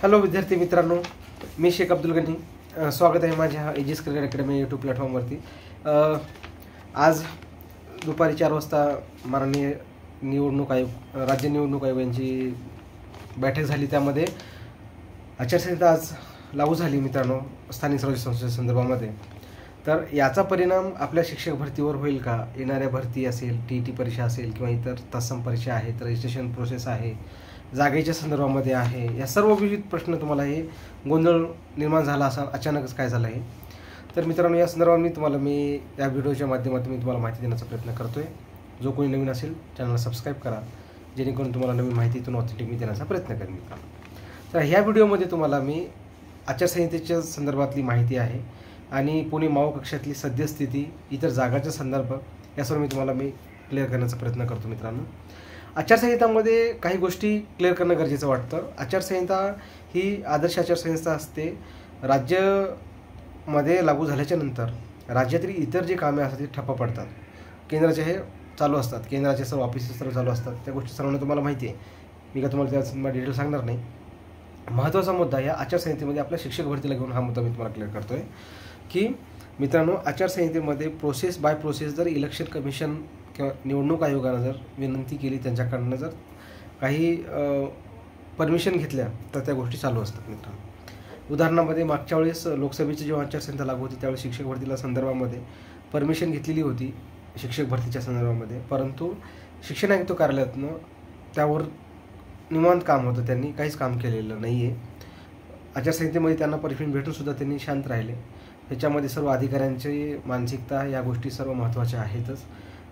Hello विद्यार्थी मित्रांनो, मी शेख अब्दुल गनी. स्वागत आहे माझ्या एजिस करिअर अकॅडमी यूट्यूब प्लॅटफॉर्मवरती. आज दुपारी 4 वाजता माननीय निवडणूक आयोग, राज्य निवडणूक आयोग यांची बैठक झाली. त्यामध्ये आचारसंहिता आज लागू झाली मित्रांनो, स्थानिक स्वराज्य संस्थेच्या संदर्भामध्ये. तर याचा परिणाम आपल्या शिक्षक भरतीवर होईल का? येणाऱ्या भरती असेल, TET परीक्षा असेल किंवा इतर तत्सम परीक्षा आहेत, रजिस्ट्रेशन प्रोसेस आहे, जागेच्या संदर्भामध्ये आहे, या सर्व विविध प्रश्न तुम्हाला हे गोंधळ निर्माण झाला असा अचानकच काय झालं आहे. तर मित्रांनो, या संदर्भात मी या व्हिडिओच्या माध्यमातून मी तुम्हाला माहिती देण्याचा प्रयत्न करतो आहे. जो कोणी नवीन असेल चॅनलला सबस्क्राईब करा, जेणेकरून तुम्हाला नवीन माहितीतून ऑथेंटिक मी देण्याचा प्रयत्न करेन मित्रांनो. तर ह्या व्हिडिओमध्ये तुम्हाला मी आचारसंहितेच्या संदर्भातली माहिती आहे आणि पुणे मावळ कक्षातली सद्यस्थिती, इतर जागाचा संदर्भ, या सर्व मी क्लिअर करण्याचा प्रयत्न करतो मित्रांनो. आचारसंहितामध्ये काही गोष्टी क्लिअर करणं गरजेचं वाटतं. आचारसंहिता ही आदर्श आचारसंहिता असते. राज्यामध्ये लागू झाल्याच्या नंतर राज्यातील इतर जे कामे असतात ते ठप्प पडतात. केंद्राचे हे चालू असतात, केंद्राचे सर्व ऑफिसेस सर्व चालू असतात. त्या गोष्टी सर्वांना तुम्हाला माहिती आहे. मी का तुम्हाला त्या डिटेल सांगणार नाही. महत्त्वाचा मुद्दा या आचारसंहितेमध्ये आपल्या शिक्षक भरतीला घेऊन हा मुद्दा मी तुम्हाला क्लिअर करतो आहे की मित्रांनो, आचारसंहितेमध्ये प्रोसेस बाय प्रोसेस जर इलेक्शन कमिशन किंवा निवडणूक आयोगानं जर विनंती केली, त्यांच्याकडनं जर काही परमिशन घेतल्या, तर त्या गोष्टी चालू असतात मित्रांनो. उदाहरणामध्ये मागच्या वेळेस लोकसभेची जेव्हा आचारसंहिता लागू होती त्यावेळेस शिक्षक भरतीला संदर्भामध्ये परमिशन घेतलेली होती शिक्षक भरतीच्या संदर्भामध्ये, परंतु शिक्षण आयुक्त कार्यालयातनं त्यावर निवांत काम होतं, त्यांनी काहीच काम केलेलं नाही आहे. आचारसंहितेमध्ये त्यांना परमिशन भेटूनसुद्धा त्यांनी शांत राहिले. त्याच्यामध्ये सर्व अधिकाऱ्यांची मानसिकता, या गोष्टी सर्व महत्त्वाच्या आहेतच.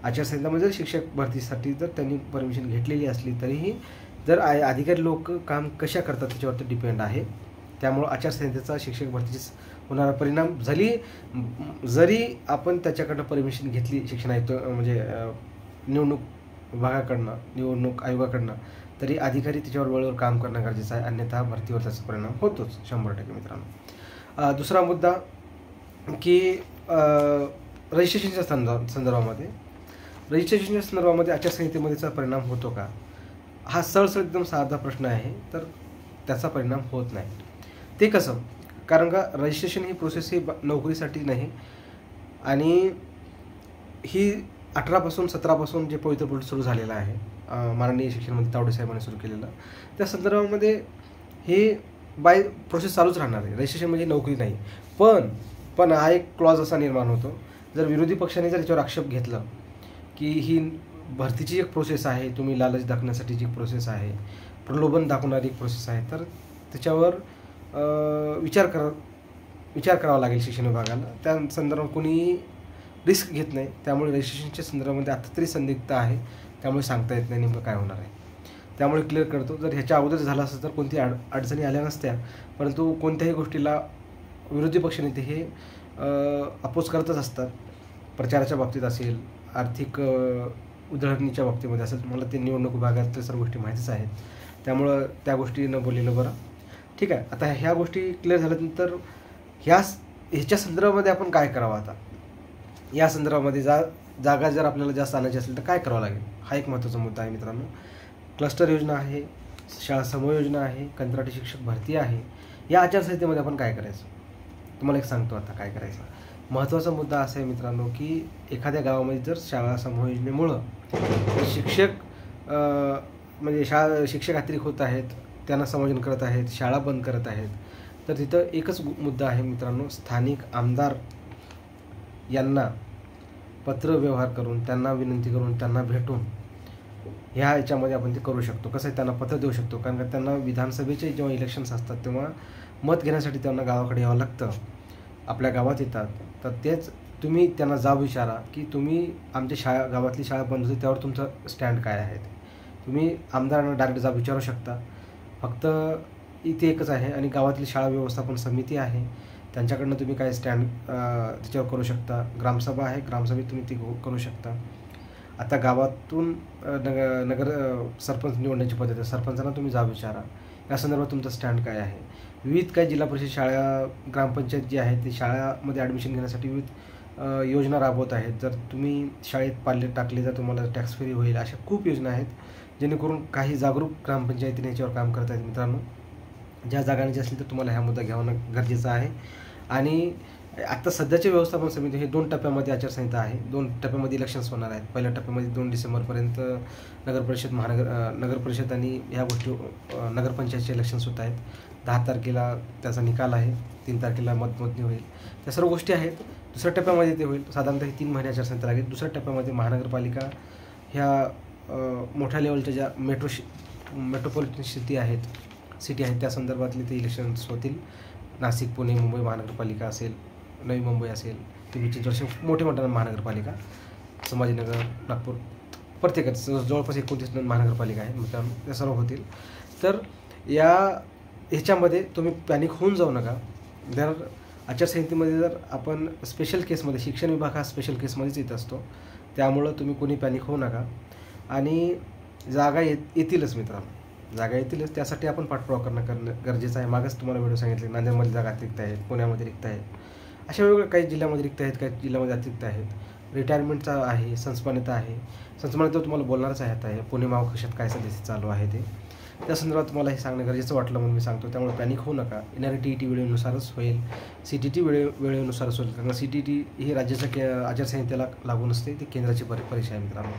आचारसंहितामध्ये जर शिक्षक भरतीसाठी जर त्यांनी परमिशन घेतलेली असली तरीही जर अधिकारी लोक काम कशा करतात त्याच्यावरती डिपेंड आहे. त्यामुळं आचारसंहितेचा शिक्षक भरतीची होणारा परिणाम जरी आपण त्याच्याकडनं परमिशन घेतली शिक्षण आयुक्त म्हणजे निवडणूक विभागाकडनं, निवडणूक आयोगाकडनं, तरी अधिकारी त्याच्यावर वेळेवर काम करणं गरजेचं आहे. अन्यथा भरतीवर त्याचा परिणाम होतोच 100% मित्रांनो. दुसरा मुद्दा की रजिस्ट्रेशनच्या संदर्भामध्ये आचारसंहितेमध्येचा परिणाम होतो का? हा सरळ एकदम साधा प्रश्न आहे. तर त्याचा परिणाम होत नाही. ते कसं? कारण का रजिस्ट्रेशन ही प्रोसेस ही नोकरीसाठी नाही, आणि ही 17पासून जे पवित्र पोर्टल सुरू झालेलं आहे, माननीय शिक्षण मंत्री तावडे साहेबांनी सुरू केलेलं, त्या संदर्भामध्ये हे बाय प्रोसेस चालूच राहणार आहे. रजिस्ट्रेशन म्हणजे नोकरी नाही. पण हा एक क्लॉज असा निर्माण होतो, जर विरोधी पक्षाने जर याच्यावर आक्षेप घेतला की ही भरतीची एक प्रोसेस आहे, तुम्ही लालच दाखवण्यासाठी जी प्रोसेस आहे, प्रलोभन दाखवणारी एक प्रोसेस आहे, तर त्याच्यावर विचार करावा लागेल शिक्षण विभागाला. त्या संदर्भात कोणी रिस्क घेत नाही. त्यामुळे रजिस्ट्रेशनच्या संदर्भामध्ये आता तरी संदिग्धता आहे. त्यामुळे सांगता येत नाही नेमकं काय होणार आहे. त्यामुळे क्लिअर करतो, जर ह्याच्या अगोदर झालं असतं तर कोणती अडचणी आल्या नसत्या, परंतु कोणत्याही गोष्टीला विरोधी पक्षनेते हे अपोज करतच असतात. प्रचाराच्या बाबतीत असेल, आर्थिक उधळणीच्या बाबतीमध्ये असेल, तुम्हाला ते निवडणूक विभागातल्या सर्व गोष्टी माहितीच आहेत. त्यामुळं त्या गोष्टी न बोललेलं बरं. ठीक आहे. आता ह्या गोष्टी क्लिअर झाल्यानंतर ह्याच्या संदर्भामध्ये आपण काय करावं? आता या संदर्भामध्ये जागा जर आपल्याला जास्त आणायची असेल तर काय करावं लागेल, हा एक महत्त्वाचा मुद्दा आहे मित्रांनो. क्लस्टर योजना आहे, शाळा समूह योजना आहे, कंत्राटी शिक्षक भरती आहे. या आचारसंहितेमध्ये आपण काय करायचं तुम्हाला एक सांगतो आता काय करायचं. महत्त्वाचा मुद्दा असा आहे मित्रांनो की एखाद्या गावामध्ये जर शाळा समूह योजनेमुळं शिक्षक अतिरिक्त होत आहेत, त्यांना समायोजन करत आहेत, शाळा बंद करत आहेत, तर तिथं एकच मुद्दा आहे मित्रांनो, स्थानिक आमदार यांना पत्र व्यवहार करून, त्यांना विनंती करून, त्यांना भेटून ह्या याच्यामध्ये आपण ते करू शकतो. कसं आहे, त्यांना पत्र देऊ शकतो. कारण का त्यांना विधानसभेचे जेव्हा इलेक्शन्स असतात तेव्हा मत घेण्यासाठी त्यांना गावाकडे यावं लागतं. आपल्या गावात येतात, तर तेच तुम्ही त्यांना जाब विचारा की तुम्ही आमच्या गावातली शाळा बंद होती त्यावर तुमचं स्टँड काय आहे. तुम्ही आमदारांना डायरेक्ट जाब विचारू शकता. फक्त इथे एकच आहे, आणि गावातली शाळा व्यवस्थापन समिती आहे, त्यांच्याकडनं तुम्ही काय स्टँड त्याच्यावर करू शकता. ग्रामसभा आहे, ग्रामसभेत तुम्ही ती करू शकता. आता गावातून नगर सरपंच निवडण्याची पद्धत आहे, सरपंचांना तुम्ही जाब विचारा, या संदर्भात तुमचा स्टँड काय आहे. विविध काही जिल्हा परिषद शाळा, ग्रामपंचायत जी आहे ती शाळामध्ये ॲडमिशन घेण्यासाठी विविध योजना राबवत आहेत. जर तुम्ही शाळेत पाल्य टाकले तर तुम्हाला टॅक्स फ्री होईल, अशा खूप योजना आहेत जेणेकरून काही जागरूक ग्रामपंचायतीने याच्यावर काम करत आहेत मित्रांनो. ज्या जागांची असली तर तुम्हाला हा मुद्दा घ्यावा गरजेचा आहे. आणि आत्ता सध्याचे व्यवस्थापन समिती हे 2 टप्प्यामध्ये आचारसंहिता आहे. 2 टप्प्यामध्ये इलेक्शन्स होणार आहेत. पहिल्या टप्प्यामध्ये 2 डिसेंबरपर्यंत नगरपरिषद, नगरपरिषद आणि ह्या गोष्टी नगरपंचायतचे इलेक्शन्स होत आहेत. 10 तारखेला त्याचा निकाल आहे. 3 तारखेला मतमोजणी होईल. त्या सर्व गोष्टी आहेत. दुसऱ्या टप्प्यामध्ये ते होईल. साधारणतः 3 महिने आचारसंहिता लागेल. दुसऱ्या टप्प्यामध्ये महानगरपालिका ह्या मोठ्या लेवलच्या ज्या मेट्रोपॉलिटन सिटी आहेत त्या संदर्भातले ते इलेक्शन्स होतील. नाशिक, पुणे, मुंबई महानगरपालिका असेल, नवी मुंबई असेल, पिंपरी चिंचवड मोठे महानगरपालिका, संभाजीनगर, नागपूर, प्रत्येकच जवळपास 29 महानगरपालिका आहेत. मित्रांनो त्या सर्व होतील. तर ह्याच्यामध्ये तुम्ही पॅनिक होऊन जाऊ नका. जर आचारसंहितेमध्ये जर आपण स्पेशल केसमध्ये, शिक्षण विभाग हा स्पेशल केसमध्येच येत असतो, त्यामुळं तुम्ही कोणी पॅनिक होऊ नका. आणि जागा येतीलच मित्रांनो, जागा येतीलच. त्यासाठी आपण पाठपुरावा करणं गरजेचं आहे. मागच तुम्हाला व्हिडिओ सांगितले, नांदेडमध्ये जागा रिक्त आहेत, पुण्यामध्ये रिक्त आहेत, अशा वेगवेगळ्या काही जिल्ह्यामध्ये रिक्त आहेत, काही जिल्ह्यामध्ये अतिरिक्त आहेत. रिटायरमेंटचा आहे, संस्मानिता आहे. संस्मानिता तुम्हाला बोलणारच आहे. पुणे महाकक्षात काय सध्या चालू आहे ते, त्या संदर्भात तुम्हाला हे सांगणं गरजेचं वाटलं म्हणून मी सांगतो. त्यामुळे पॅनिक होऊ नका. येणारी TET वेळेनुसारच होईल, CTT वेळेनुसारच होईल. कारण CTT ही राज्याच्या आचारसंहितेला लागून असते, ती केंद्राची परीक्षा आहे मित्रांनो.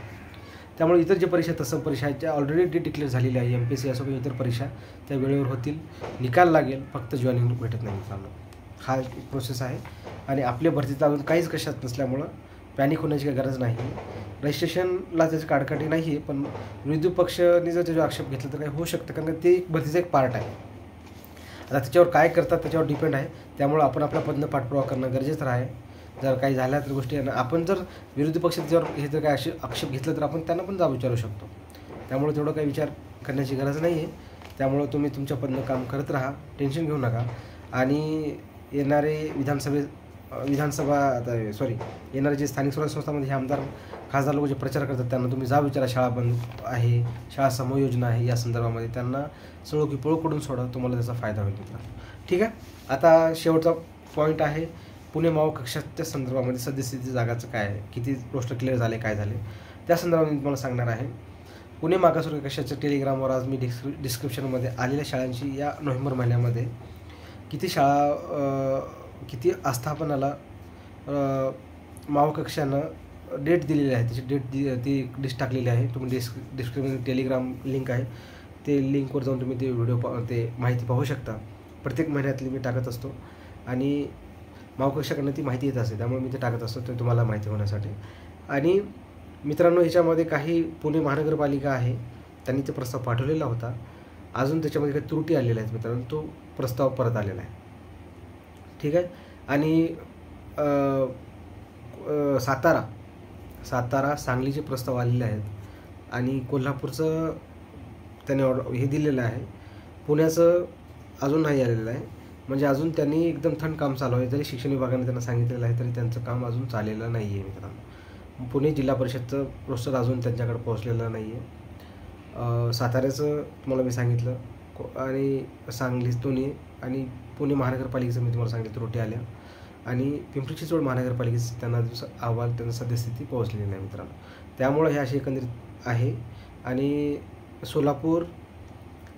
त्यामुळे इतर जे परीक्षा तत्सम परीक्षा आहेत ज्या ऑलरेडी डिक्लेअर झालेल्या आहे, MPSC असो किंवा इतर परीक्षा, त्या वेळेवर होतील. निकाल लागेल, फक्त जॉईनिंग भेटत नाही मित्रांनो. हा प्रोसेस आहे. आणि आपल्या भरतीचा अजून काहीच कशात नसल्यामुळं पॅनिक होण्याची काही गरज नाही. रजिस्ट्रेशनला त्याची काडकाठी नाही आहे, पण विरोधी पक्षाने जर त्याचा आक्षेप घेतला तर काही होऊ शकतं, कारण ते एक भरतीचा एक पार्ट आहे. आता त्याच्यावर काय करतात त्याच्यावर डिपेंड आहे. त्यामुळं आपण आपल्या पद्धतीनं पाठपुरावा करणं गरजेचं आहे. जर काही झाल्या तर गोष्टी आपण जर विरोधी पक्ष त्याच्यावर हे जर काही आक्षेप घेतला तर आपण त्यांना पण जाब विचारू शकतो. त्यामुळे तेवढं काही विचार करण्याची गरज नाही आहे. त्यामुळं तुम्ही तुमच्या पद्धतीनं काम करत राहा, टेन्शन घेऊ नका. आणि येणारे येणारे जे स्थानिक स्वराज्य संस्थांमध्ये हे आमदार, खासदार लोक जे प्रचार करतात त्यांना तुम्ही जाब विचारा. शाळा बंद आहे, शाळा समयोजना आहे, या संदर्भामध्ये त्यांना सळो की पळो करून सोडा, तुम्हाला त्याचा फायदा होईल. ठीक आहे. आता शेवटचा पॉईंट आहे पुणे महाकक्षाच्या संदर्भामध्ये सद्यस्थिती जागाचं काय आहे, किती पोस्टर क्लिअर झाले, काय झाले, त्या संदर्भात मी तुम्हाला सांगणार आहे. पुणे महाकक्षाच्या कक्षाच्या टेलिग्रामवर आज मी डिस्क्रिप्शनमध्ये आलेल्या शाळांची या नोव्हेंबर महिन्यामध्ये किती आस्थापनाला महाकक्षानं डेट दिलेली आहे, त्याची डेट ती लिस्ट टाकलेली आहे. तुम्ही डिस्क्रिप्शन टेलिग्राम लिंक आहे, ते लिंकवर जाऊन तुम्ही ते व्हिडिओ ते माहिती पाहू शकता. प्रत्येक महिन्यातली मी टाकत असतो आणि महाकक्षाकडनं ती माहिती येत असते, त्यामुळे मी ते टाकत असतो ते तुम्हाला माहिती होण्यासाठी. आणि मित्रांनो, ह्याच्यामध्ये काही पुणे महानगरपालिका आहे, त्यांनी ते प्रस्ताव पाठवलेला होता. अजून त्याच्यामध्ये काही त्रुटी आलेल्या आहेत मित्रांनो, तो प्रस्ताव परत आलेला आहे. ठीक आहे. आणि सातारा सांगलीचे प्रस्ताव आलेले आहेत. आणि कोल्हापूरचं त्याने हे दिलेलं आहे. पुण्याचं अजून नाही आलेलं आहे. म्हणजे अजून त्यांनी एकदम थंड काम चालू आहे. जरी शिक्षण विभागाने त्यांना सांगितलेलं आहे तरी त्यांचं काम अजून चाललेलं नाही आहे मित्रांनो. पुणे जिल्हा परिषदचं रोस्टर अजून त्यांच्याकडे पोहोचलेलं नाही आहे. साताऱ्याचं तुम्हाला मी सांगितलं, आणि सांगली दोन्ही, आणि पुणे महानगरपालिकेचं मी तुम्हाला सांगितलं त्रुटी आल्या. आणि पिंपरी चिंचवड महानगरपालिकेचं त्यांना अहवाल, त्यांना सद्यस्थिती पोहोचलेली नाही मित्रांनो. त्यामुळं हे अशी एकंदरीत आहे. आणि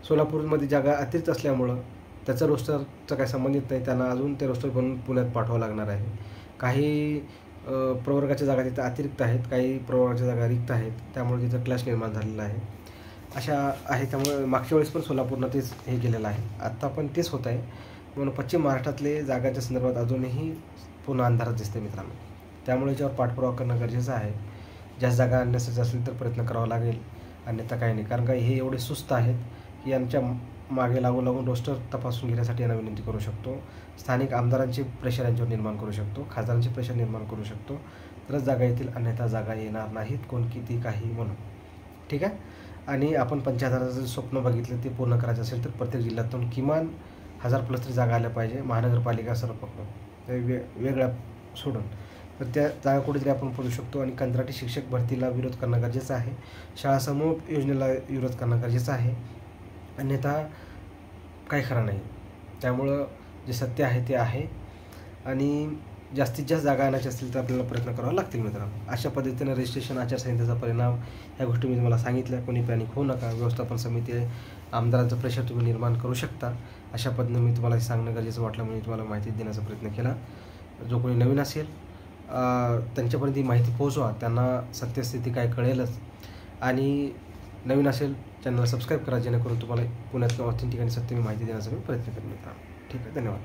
सोलापूरमध्ये जागा अतिरिक्त असल्यामुळं त्याचं रोस्टरचं काही संबंधित नाही, त्यांना अजून ते रोस्टर बनवून पुण्यात पाठवावं लागणार आहे. काही प्रवर्गाच्या जागा तिथं अतिरिक्त आहेत, काही प्रवर्गाच्या जागा रिक्त आहेत, त्यामुळे तिथं क्लॅश निर्माण झालेला आहे. अशा आहे. त्यामुळे मागच्या वेळेस पण सोलापूरनं तेच हे केलेलं आहे, आत्ता पण तेच होत आहे. म्हणून पश्चिम महाराष्ट्रातले जागाच्या संदर्भात अजूनही पुन्हा अंधारात दिसते मित्रांनो. त्यामुळे याच्यावर पाठपुरावा करणं गरजेचं आहे. जास्त जागा आणण्यासाठी असेल तर प्रयत्न करावा लागेल, अन्यथा काही नाही. कारण का हे एवढे सुस्त आहेत की यांच्या मागे लागून रोस्टर तपासून घेण्यासाठी यांना विनंती करू शकतो. स्थानिक आमदारांचे प्रेशर यांच्यावर निर्माण करू शकतो, खासदारांचे प्रेशर निर्माण करू शकतो, तरच जागा येतील, अन्यथा जागा येणार नाहीत, कोण किती काही म्हणून. ठीक आहे. आणि आपण 75,000 स्वप्न बघितलं ते पूर्ण करायचं असेल तर प्रत्येक जिल्ह्यातून किमान 1000+ तरी जागा आल्या पाहिजे. महानगरपालिका सर्व पकडून वेगळ्या सोडून, तर त्या जागा कुठेतरी आपण पडू शकतो. आणि कंत्राटी शिक्षक भरतीला विरोध करणं गरजेचं आहे. शाळा समूह योजनेला विरोध करणं गरजेचं आहे, अन्यथा काही खरं नाही. त्यामुळं जे सत्य आहे ते आहे. आणि जास्तीत जास्त जागा आणायच्या असतील तर आपल्याला प्रयत्न करावा लागतील मित्रांनो. अशा पद्धतीनं रजिस्ट्रेशन आचारसंहितेचा परिणाम ह्या गोष्टी मी तुम्हाला सांगितल्या. कोणी पॅनिक होऊ नका. व्यवस्थापन समिती आहे, आमदारांचं प्रेशर तुम्ही निर्माण करू शकता. अशा पद्धतीनं मी तुम्हाला सांगणं गरजेचं वाटलं म्हणून तुम्हाला माहिती देण्याचा प्रयत्न केला. जो कोणी नवीन असेल त्यांच्यापर्यंत ही माहिती पोहोचवा, त्यांना सत्यस्थिती काय कळेलच. आणि नवीन असेल चॅनलला सबस्क्राईब करा, जेणेकरून तुम्हाला पुण्यातून ऑथेंटिक आणि सत्य माहिती देण्याचा मी प्रयत्न करेन मित्रांनो. ठीक आहे, धन्यवाद.